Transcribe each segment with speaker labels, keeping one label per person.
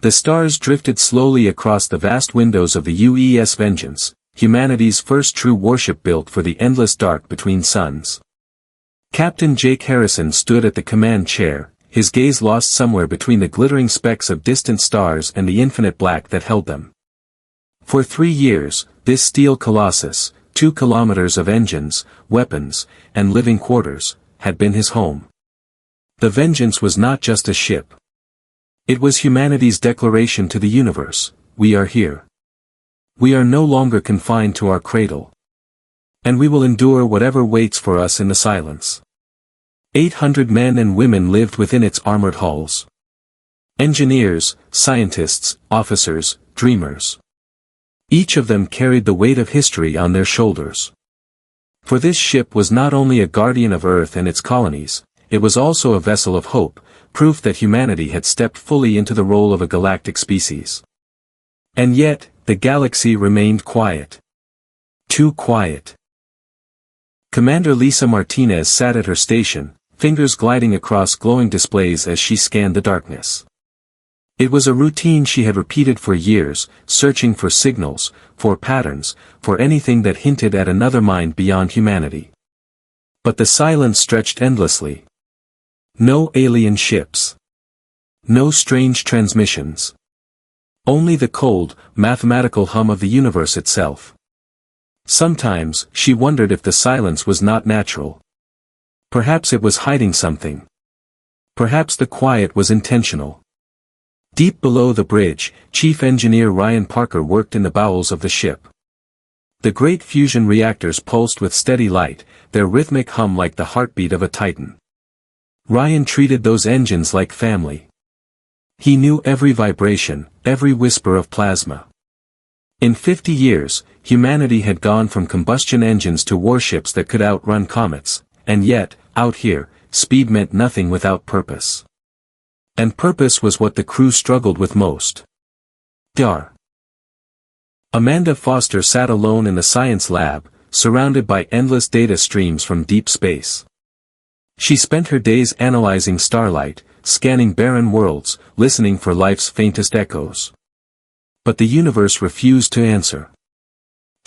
Speaker 1: The stars drifted slowly across the vast windows of the UES Vengeance, humanity's first true warship built for the endless dark between suns. Captain Jake Harrison stood at the command chair, his gaze lost somewhere between the glittering specks of distant stars and the infinite black that held them. For 3 years, this steel colossus, 2 kilometers of engines, weapons, and living quarters, had been his home. The Vengeance was not just a ship. It was humanity's declaration to the universe: we are here. We are no longer confined to our cradle. And we will endure whatever waits for us in the silence. 800 men and women lived within its armored halls. Engineers, scientists, officers, dreamers. Each of them carried the weight of history on their shoulders. For this ship was not only a guardian of Earth and its colonies, it was also a vessel of hope, proof that humanity had stepped fully into the role of a galactic species. And yet, the galaxy remained quiet. Too quiet. Commander Lisa Martinez sat at her station, fingers gliding across glowing displays as she scanned the darkness. It was a routine she had repeated for years, searching for signals, for patterns, for anything that hinted at another mind beyond humanity. But the silence stretched endlessly. No alien ships. No strange transmissions. Only the cold, mathematical hum of the universe itself. Sometimes, she wondered if the silence was not natural. Perhaps it was hiding something. Perhaps the quiet was intentional. Deep below the bridge, Chief Engineer Ryan Parker worked in the bowels of the ship. The great fusion reactors pulsed with steady light, their rhythmic hum like the heartbeat of a titan. Ryan treated those engines like family. He knew every vibration, every whisper of plasma. In 50 years, humanity had gone from combustion engines to warships that could outrun comets, and yet, out here, speed meant nothing without purpose. And purpose was what the crew struggled with most. Dar. Amanda Foster sat alone in the science lab, surrounded by endless data streams from deep space. She spent her days analyzing starlight, scanning barren worlds, listening for life's faintest echoes. But the universe refused to answer.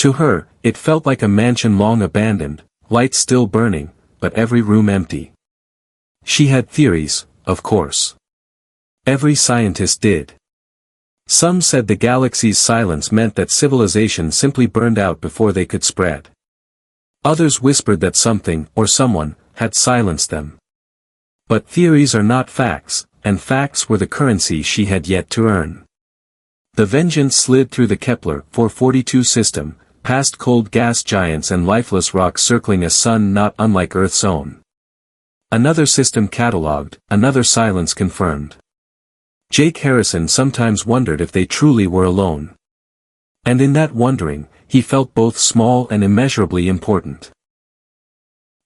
Speaker 1: To her, it felt like a mansion long abandoned, lights still burning, but every room empty. She had theories, of course. Every scientist did. Some said the galaxy's silence meant that civilization simply burned out before they could spread. Others whispered that something, or someone, had silenced them. But theories are not facts, and facts were the currency she had yet to earn. The Vengeance slid through the Kepler 442 system, past cold gas giants and lifeless rocks circling a sun not unlike Earth's own. Another system catalogued, another silence confirmed. Jake Harrison sometimes wondered if they truly were alone. And in that wondering, he felt both small and immeasurably important.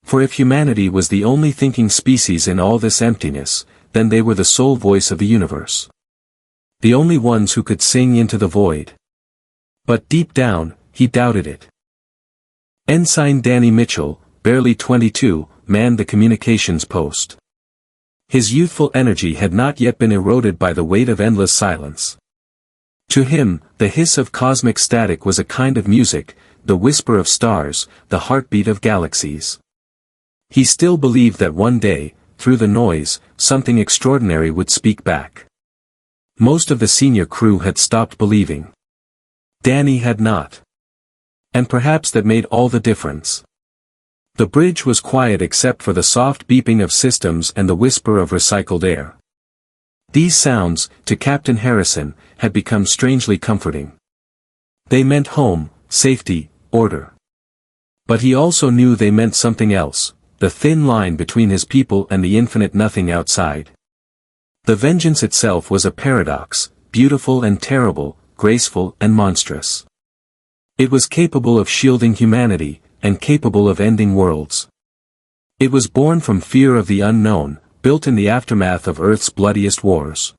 Speaker 1: For if humanity was the only thinking species in all this emptiness, then they were the sole voice of the universe. The only ones who could sing into the void. But deep down, he doubted it. Ensign Danny Mitchell, barely 22, manned the communications post. His youthful energy had not yet been eroded by the weight of endless silence. To him, the hiss of cosmic static was a kind of music, the whisper of stars, the heartbeat of galaxies. He still believed that one day, through the noise, something extraordinary would speak back. Most of the senior crew had stopped believing. Danny had not. And perhaps that made all the difference. The bridge was quiet except for the soft beeping of systems and the whisper of recycled air. These sounds, to Captain Harrison, had become strangely comforting. They meant home, safety, order. But he also knew they meant something else, the thin line between his people and the infinite nothing outside. The Vengeance itself was a paradox, beautiful and terrible, graceful and monstrous. It was capable of shielding humanity, and capable of ending worlds. It was born from fear of the unknown, built in the aftermath of Earth's bloodiest wars.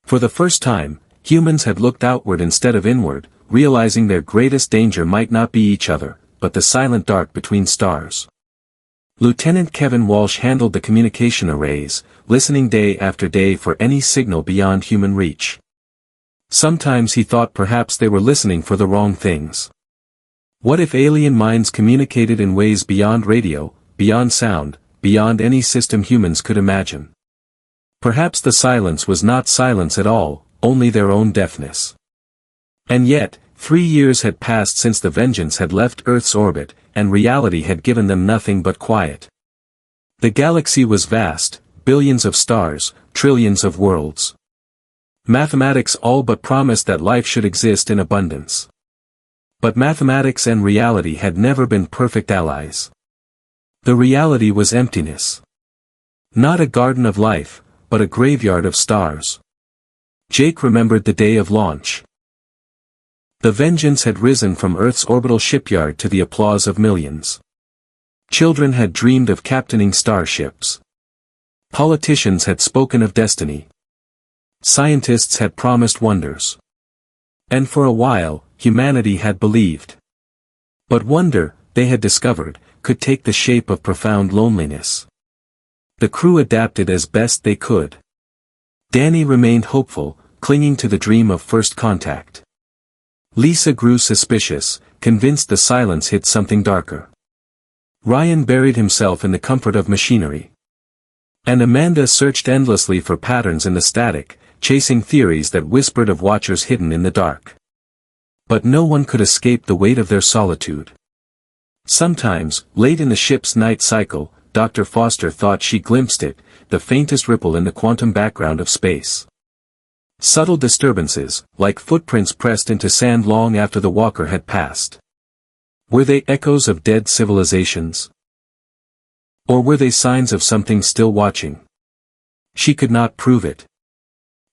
Speaker 1: For the first time, humans had looked outward instead of inward, realizing their greatest danger might not be each other, but the silent dark between stars. Lieutenant Kevin Walsh handled the communication arrays, listening day after day for any signal beyond human reach. Sometimes he thought perhaps they were listening for the wrong things. What if alien minds communicated in ways beyond radio, beyond sound, beyond any system humans could imagine? Perhaps the silence was not silence at all, only their own deafness. And yet, 3 years had passed since the Vengeance had left Earth's orbit, and reality had given them nothing but quiet. The galaxy was vast, billions of stars, trillions of worlds. Mathematics all but promised that life should exist in abundance. But mathematics and reality had never been perfect allies. The reality was emptiness. Not a garden of life, but a graveyard of stars. Jake remembered the day of launch. The Vengeance had risen from Earth's orbital shipyard to the applause of millions. Children had dreamed of captaining starships. Politicians had spoken of destiny. Scientists had promised wonders. And for a while, humanity had believed. But wonder, they had discovered, could take the shape of profound loneliness. The crew adapted as best they could. Danny remained hopeful, clinging to the dream of first contact. Lisa grew suspicious, convinced the silence hid something darker. Ryan buried himself in the comfort of machinery. And Amanda searched endlessly for patterns in the static, chasing theories that whispered of watchers hidden in the dark. But no one could escape the weight of their solitude. Sometimes, late in the ship's night cycle, Dr. Foster thought she glimpsed it, the faintest ripple in the quantum background of space. Subtle disturbances, like footprints pressed into sand long after the walker had passed. Were they echoes of dead civilizations? Or were they signs of something still watching? She could not prove it.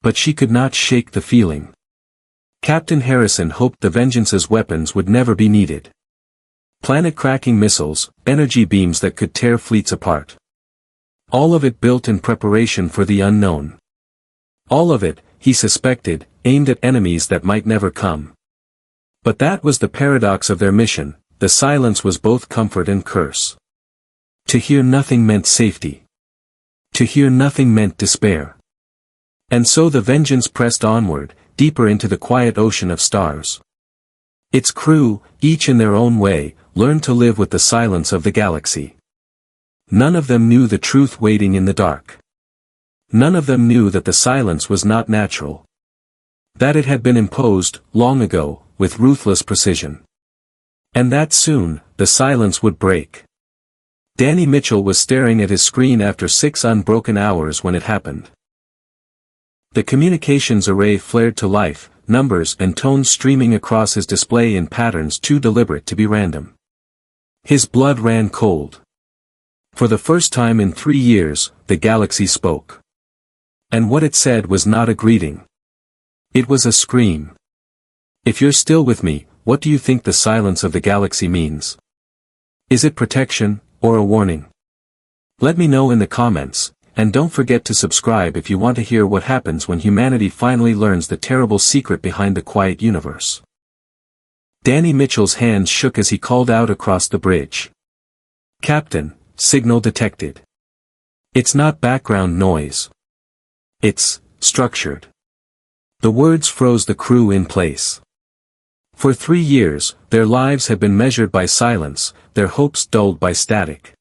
Speaker 1: But she could not shake the feeling. Captain Harrison hoped the Vengeance's weapons would never be needed. Planet-cracking missiles, energy beams that could tear fleets apart. All of it built in preparation for the unknown. All of it, he suspected, aimed at enemies that might never come. But that was the paradox of their mission, the silence was both comfort and curse. To hear nothing meant safety. To hear nothing meant despair. And so the Vengeance pressed onward, deeper into the quiet ocean of stars. Its crew, each in their own way, learned to live with the silence of the galaxy. None of them knew the truth waiting in the dark. None of them knew that the silence was not natural. That it had been imposed, long ago, with ruthless precision. And that soon, the silence would break. Danny Mitchell was staring at his screen after 6 unbroken hours when it happened. The communications array flared to life, numbers and tones streaming across his display in patterns too deliberate to be random. His blood ran cold. For the first time in 3 years, the galaxy spoke. And what it said was not a greeting. It was a scream. If you're still with me, what do you think the silence of the galaxy means? Is it protection, or a warning? Let me know in the comments, and don't forget to subscribe if you want to hear what happens when humanity finally learns the terrible secret behind the quiet universe. Danny Mitchell's hands shook as he called out across the bridge. Captain, signal detected. It's not background noise. It's structured. The words froze the crew in place. For 3 years, their lives had been measured by silence, their hopes dulled by static.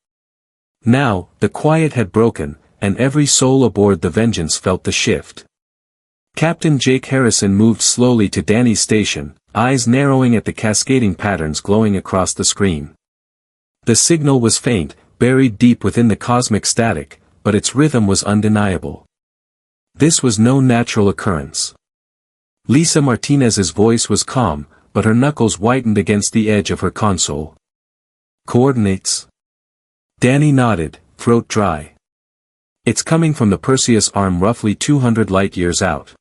Speaker 1: Now, the quiet had broken, and every soul aboard the Vengeance felt the shift. Captain Jake Harrison moved slowly to Danny's station, eyes narrowing at the cascading patterns glowing across the screen. The signal was faint, buried deep within the cosmic static, but its rhythm was undeniable. This was no natural occurrence. Lisa Martinez's voice was calm, but her knuckles whitened against the edge of her console. Coordinates? Danny nodded, throat dry. It's coming from the Perseus arm roughly 200 light-years out.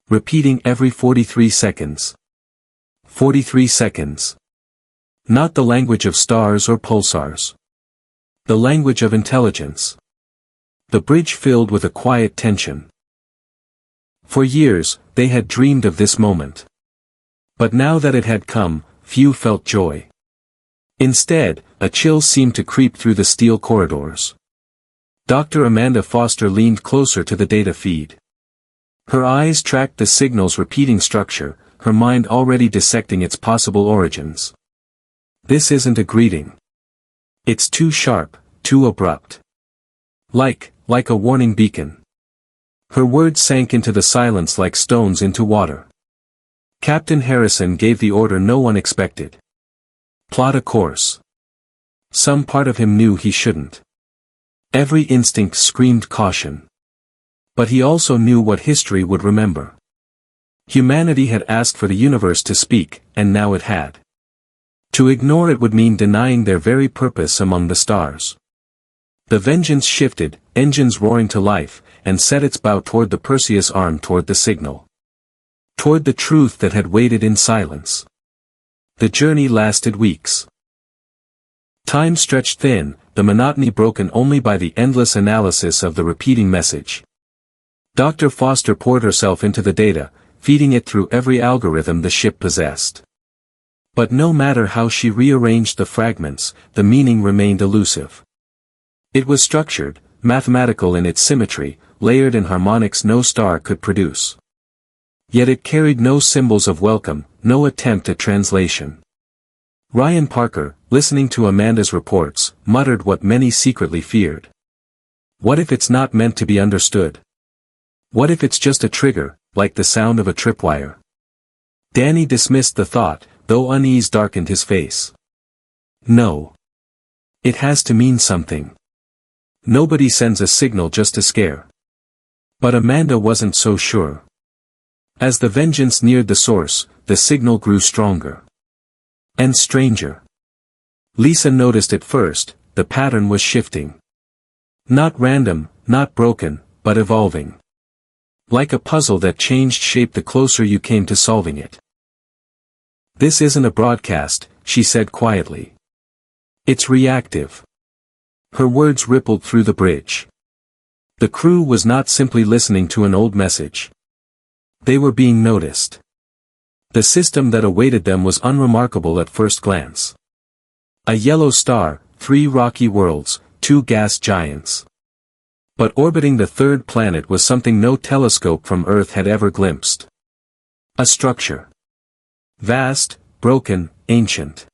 Speaker 1: Repeating every 43 seconds. 43 seconds. Not the language of stars or pulsars. The language of intelligence. The bridge filled with a quiet tension. For years, they had dreamed of this moment. But now that it had come, few felt joy. Instead, a chill seemed to creep through the steel corridors. Dr. Amanda Foster leaned closer to the data feed. Her eyes tracked the signal's repeating structure, her mind already dissecting its possible origins. This isn't a greeting. It's too sharp, too abrupt. Like a warning beacon. Her words sank into the silence like stones into water. Captain Harrison gave the order no one expected. Plot a course. Some part of him knew he shouldn't. Every instinct screamed caution. But he also knew what history would remember. Humanity had asked for the universe to speak, and now it had. To ignore it would mean denying their very purpose among the stars. The Vengeance shifted, engines roaring to life, and set its bow toward the Perseus arm toward the signal. Toward the truth that had waited in silence. The journey lasted weeks. Time stretched thin, the monotony broken only by the endless analysis of the repeating message. Dr. Foster poured herself into the data, feeding it through every algorithm the ship possessed. But no matter how she rearranged the fragments, the meaning remained elusive. It was structured, mathematical in its symmetry, layered in harmonics no star could produce. Yet it carried no symbols of welcome, no attempt at translation. Ryan Parker, listening to Amanda's reports, muttered what many secretly feared. What if it's not meant to be understood? What if it's just a trigger, like the sound of a tripwire? Danny dismissed the thought, though unease darkened his face. No. It has to mean something. Nobody sends a signal just to scare. But Amanda wasn't so sure. As the Vengeance neared the source, the signal grew stronger. And stranger. Lisa noticed it first, the pattern was shifting. Not random, not broken, but evolving. Like a puzzle that changed shape the closer you came to solving it. This isn't a broadcast, she said quietly. It's reactive. Her words rippled through the bridge. The crew was not simply listening to an old message. They were being noticed. The system that awaited them was unremarkable at first glance. A yellow star, 3 rocky worlds, 2 gas giants. But orbiting the third planet was something no telescope from Earth had ever glimpsed. A structure. Vast, broken, ancient.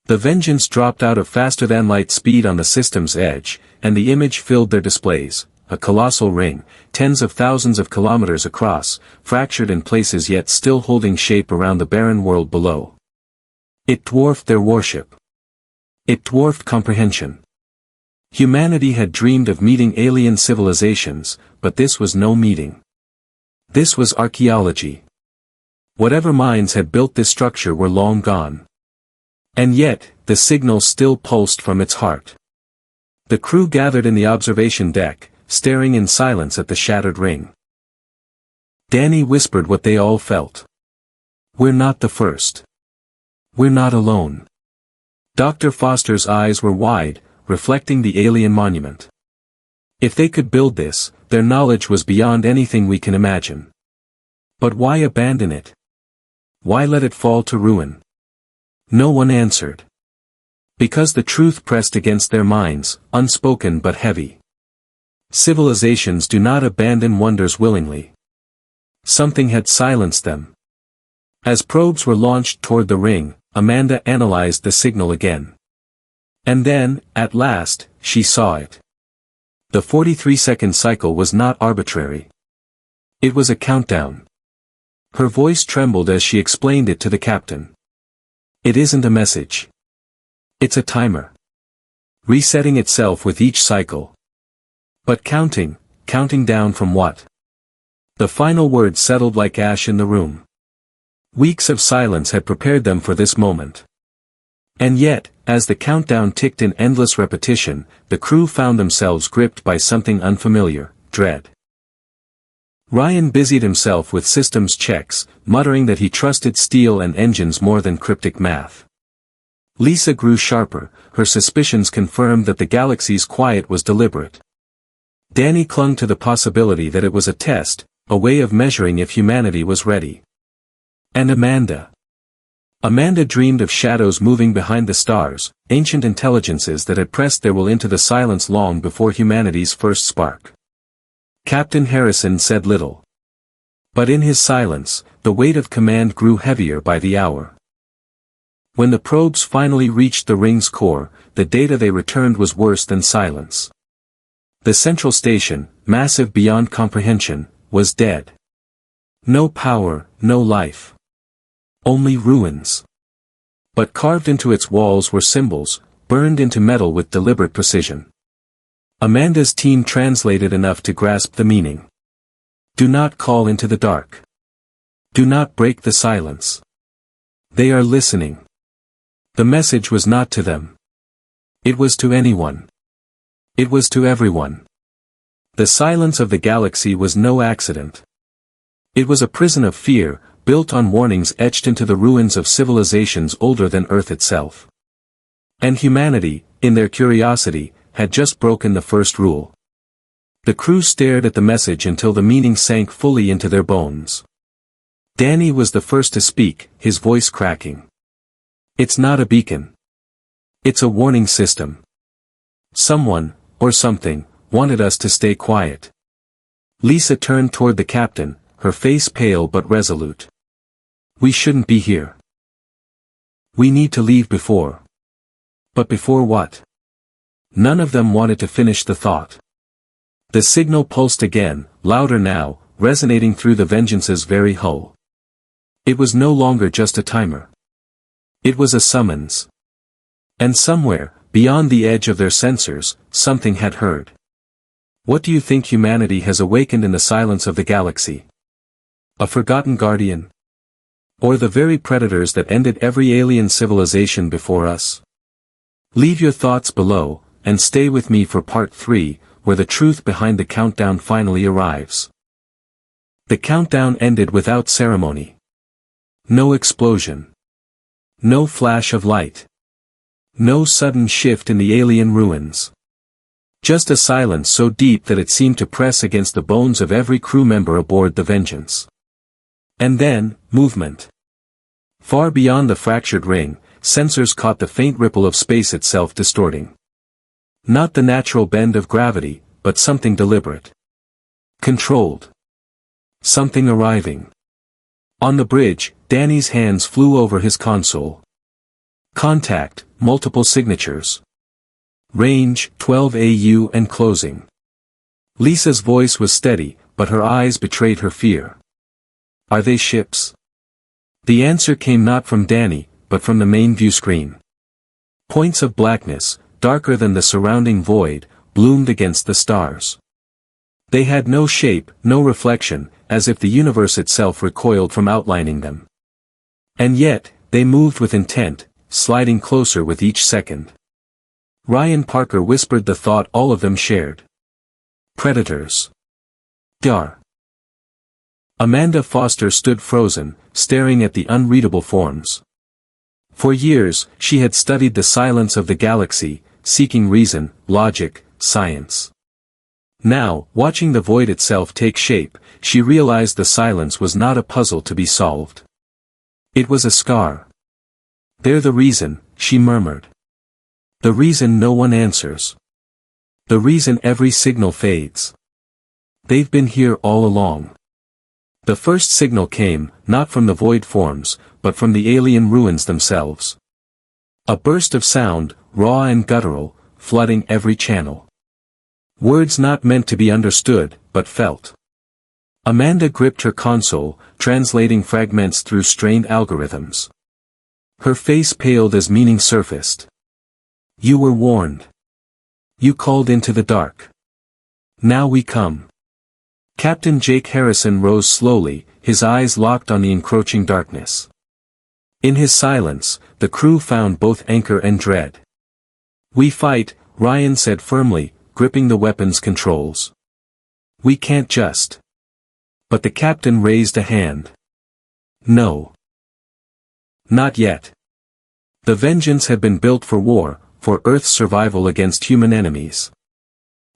Speaker 1: The Vengeance dropped out of faster-than-light speed on the system's edge, and the image filled their displays, a colossal ring, tens of thousands of kilometers across, fractured in places yet still holding shape around the barren world below. It dwarfed their worship. It dwarfed comprehension. Humanity had dreamed of meeting alien civilizations, but this was no meeting. This was archaeology. Whatever minds had built this structure were long gone. And yet, the signal still pulsed from its heart. The crew gathered in the observation deck, staring in silence at the shattered ring. Danny whispered what they all felt. We're not the first. We're not alone. Dr. Foster's eyes were wide, reflecting the alien monument. If they could build this, their knowledge was beyond anything we can imagine. But why abandon it? Why let it fall to ruin? No one answered. Because the truth pressed against their minds, unspoken but heavy. Civilizations do not abandon wonders willingly. Something had silenced them. As probes were launched toward the ring, Amanda analyzed the signal again. And then, at last, she saw it. The 43-second cycle was not arbitrary. It was a countdown. Her voice trembled as she explained it to the captain. It isn't a message. It's a timer. Resetting itself with each cycle. But counting down from what? The final word settled like ash in the room. Weeks of silence had prepared them for this moment. And yet, as the countdown ticked in endless repetition, the crew found themselves gripped by something unfamiliar, dread. Ryan busied himself with systems checks, muttering that he trusted steel and engines more than cryptic math. Lisa grew sharper, her suspicions confirmed that the galaxy's quiet was deliberate. Danny clung to the possibility that it was a test, a way of measuring if humanity was ready. And Amanda. Amanda dreamed of shadows moving behind the stars, ancient intelligences that had pressed their will into the silence long before humanity's first spark. Captain Harrison said little. But in his silence, the weight of command grew heavier by the hour. When the probes finally reached the ring's core, the data they returned was worse than silence. The central station, massive beyond comprehension, was dead. No power, no life. Only ruins. But carved into its walls were symbols, burned into metal with deliberate precision. Amanda's team translated enough to grasp the meaning. Do not call into the dark. Do not break the silence. They are listening. The message was not to them. It was to anyone. It was to everyone. The silence of the galaxy was no accident. It was a prison of fear, built on warnings etched into the ruins of civilizations older than Earth itself. And humanity, in their curiosity, had just broken the first rule. The crew stared at the message until the meaning sank fully into their bones. Danny was the first to speak, his voice cracking. It's not a beacon. It's a warning system. Someone, or something, wanted us to stay quiet. Lisa turned toward the captain, her face pale but resolute. We shouldn't be here. We need to leave before. But before what? None of them wanted to finish the thought. The signal pulsed again, louder now, resonating through the Vengeance's very hull. It was no longer just a timer. It was a summons. And somewhere, beyond the edge of their sensors, something had heard. What do you think humanity has awakened in the silence of the galaxy? A forgotten guardian? Or the very predators that ended every alien civilization before us? Leave your thoughts below, and stay with me for part 3, where the truth behind the countdown finally arrives. The countdown ended without ceremony. No explosion. No flash of light. No sudden shift in the alien ruins. Just a silence so deep that it seemed to press against the bones of every crew member aboard the Vengeance. And then, movement. Far beyond the fractured ring, sensors caught the faint ripple of space itself distorting. Not the natural bend of gravity, but something deliberate. Controlled. Something arriving. On the bridge, Danny's hands flew over his console. Contact, multiple signatures. Range, 12 AU and closing. Lisa's voice was steady, but her eyes betrayed her fear. Are they ships? The answer came not from Danny, but from the main view screen. Points of blackness, darker than the surrounding void, bloomed against the stars. They had no shape, no reflection, as if the universe itself recoiled from outlining them. And yet, they moved with intent, sliding closer with each second. Ryan Parker whispered the thought all of them shared. Predators. Dar. Amanda Foster stood frozen, staring at the unreadable forms. For years, she had studied the silence of the galaxy, seeking reason, logic, science. Now, watching the void itself take shape, she realized the silence was not a puzzle to be solved. It was a scar. They're the reason, she murmured. The reason no one answers. The reason every signal fades. They've been here all along. The first signal came, not from the void forms, but from the alien ruins themselves. A burst of sound, raw and guttural, flooding every channel. Words not meant to be understood, but felt. Amanda gripped her console, translating fragments through strained algorithms. Her face paled as meaning surfaced. You were warned. You called into the dark. Now we come. Captain Jake Harrison rose slowly, his eyes locked on the encroaching darkness. In his silence, the crew found both anchor and dread. We fight, Ryan said firmly, gripping the weapon's controls. We can't just. But the captain raised a hand. No. Not yet. The Vengeance had been built for war, for Earth's survival against human enemies.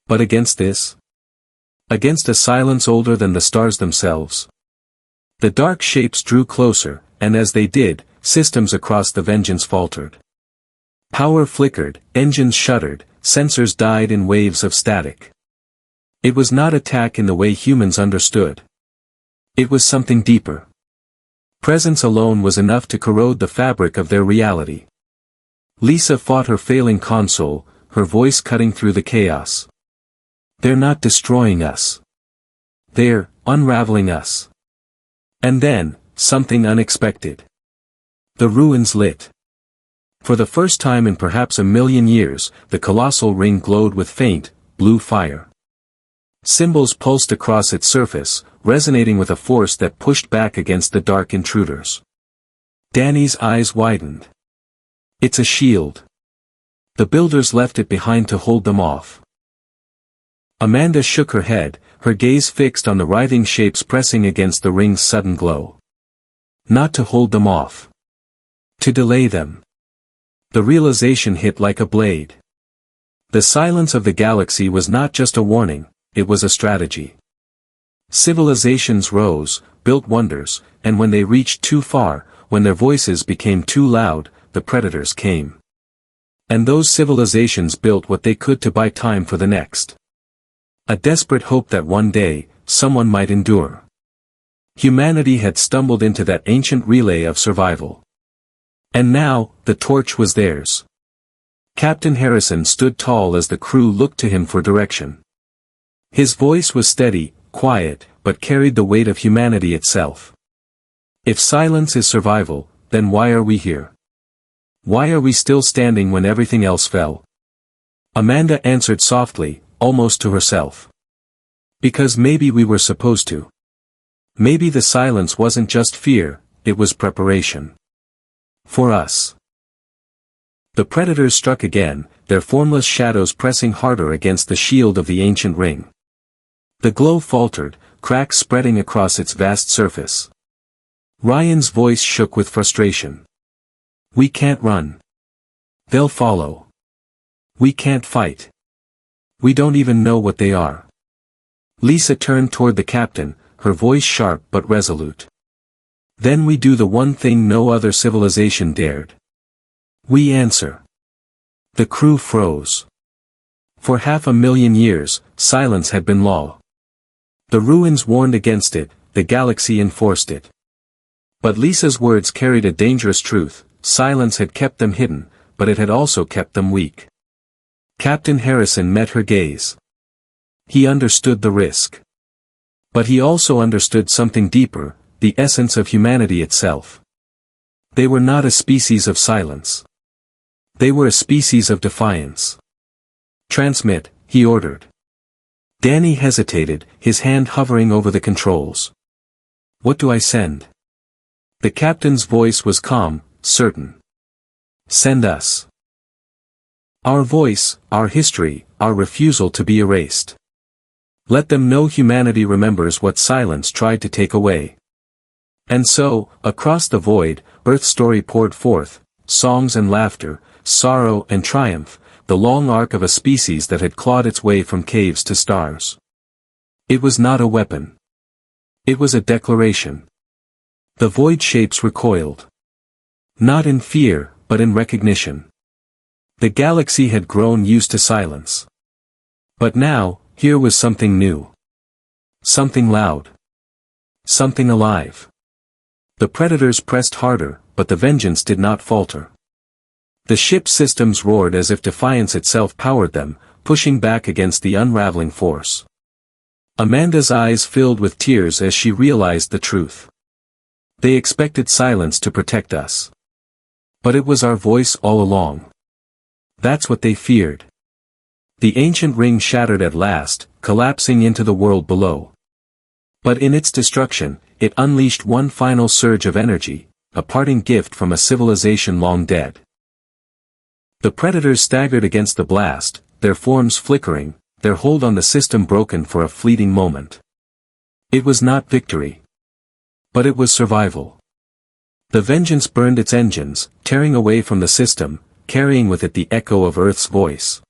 Speaker 1: But against this? Against a silence older than the stars themselves. The dark shapes drew closer, and as they did, systems across the Vengeance faltered. Power flickered, engines shuddered, sensors died in waves of static. It was not attack in the way humans understood. It was something deeper. Presence alone was enough to corrode the fabric of their reality. Lisa fought her failing console, her voice cutting through the chaos. They're not destroying us. They're unraveling us. And then, something unexpected. The ruins lit. For the first time in perhaps a million years, the colossal ring glowed with faint, blue fire. Symbols pulsed across its surface, resonating with a force that pushed back against the dark intruders. Danny's eyes widened. It's a shield. The builders left it behind to hold them off. Amanda shook her head, her gaze fixed on the writhing shapes pressing against the ring's sudden glow. Not to hold them off. To delay them. The realization hit like a blade. The silence of the galaxy was not just a warning, it was a strategy. Civilizations rose, built wonders, and when they reached too far, when their voices became too loud, the predators came. And those civilizations built what they could to buy time for the next. A desperate hope that one day, someone might endure. Humanity had stumbled into that ancient relay of survival. And now, the torch was theirs. Captain Harrison stood tall as the crew looked to him for direction. His voice was steady, quiet, but carried the weight of humanity itself. If silence is survival, then why are we here? Why are we still standing when everything else fell? Amanda answered softly, almost to herself. Because maybe we were supposed to. Maybe the silence wasn't just fear, it was preparation. For us. The predators struck again, their formless shadows pressing harder against the shield of the ancient ring. The glow faltered, cracks spreading across its vast surface. Ryan's voice shook with frustration. We can't run. They'll follow. We can't fight. We don't even know what they are. Lisa turned toward the captain, her voice sharp but resolute. Then we do the one thing no other civilization dared. We answer. The crew froze. For 500,000 years, silence had been law. The ruins warned against it, the galaxy enforced it. But Lisa's words carried a dangerous truth, silence had kept them hidden, but it had also kept them weak. Captain Harrison met her gaze. He understood the risk. But he also understood something deeper, the essence of humanity itself. They were not a species of silence. They were a species of defiance. Transmit, he ordered. Danny hesitated, his hand hovering over the controls. What do I send? The captain's voice was calm, certain. Send us. Our voice, our history, our refusal to be erased. Let them know humanity remembers what silence tried to take away. And so, across the void, Earth's story poured forth, songs and laughter, sorrow and triumph, the long arc of a species that had clawed its way from caves to stars. It was not a weapon. It was a declaration. The void shapes recoiled. Not in fear, but in recognition. The galaxy had grown used to silence. But now, here was something new. Something loud. Something alive. The predators pressed harder, but the vengeance did not falter. The ship's systems roared as if defiance itself powered them, pushing back against the unraveling force. Amanda's eyes filled with tears as she realized the truth. They expected silence to protect us. But it was our voice all along. That's what they feared. The ancient ring shattered at last, collapsing into the world below. But in its destruction, it unleashed one final surge of energy, a parting gift from a civilization long dead. The predators staggered against the blast, their forms flickering, their hold on the system broken for a fleeting moment. It was not victory. But it was survival. The vengeance burned its engines, tearing away from the system, carrying with it the echo of Earth's voice.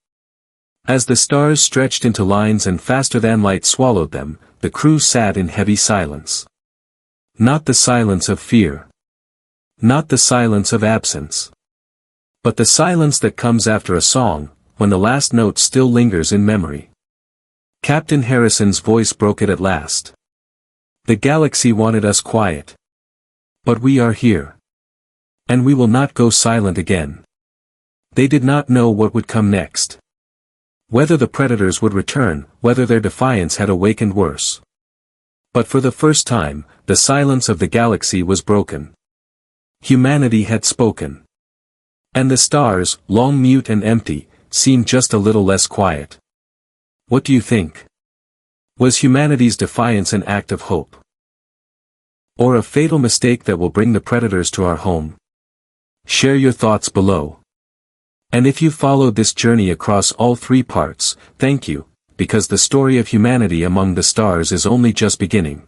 Speaker 1: As the stars stretched into lines and faster than light swallowed them, the crew sat in heavy silence. Not the silence of fear. Not the silence of absence. But the silence that comes after a song, when the last note still lingers in memory. Captain Harrison's voice broke it at last. The galaxy wanted us quiet. But we are here. And we will not go silent again. They did not know what would come next. Whether the predators would return, whether their defiance had awakened worse. But for the first time, the silence of the galaxy was broken. Humanity had spoken. And the stars, long mute and empty, seemed just a little less quiet. What do you think? Was humanity's defiance an act of hope? Or a fatal mistake that will bring the predators to our home? Share your thoughts below. And if you followed this journey across all 3 parts, thank you, because the story of humanity among the stars is only just beginning.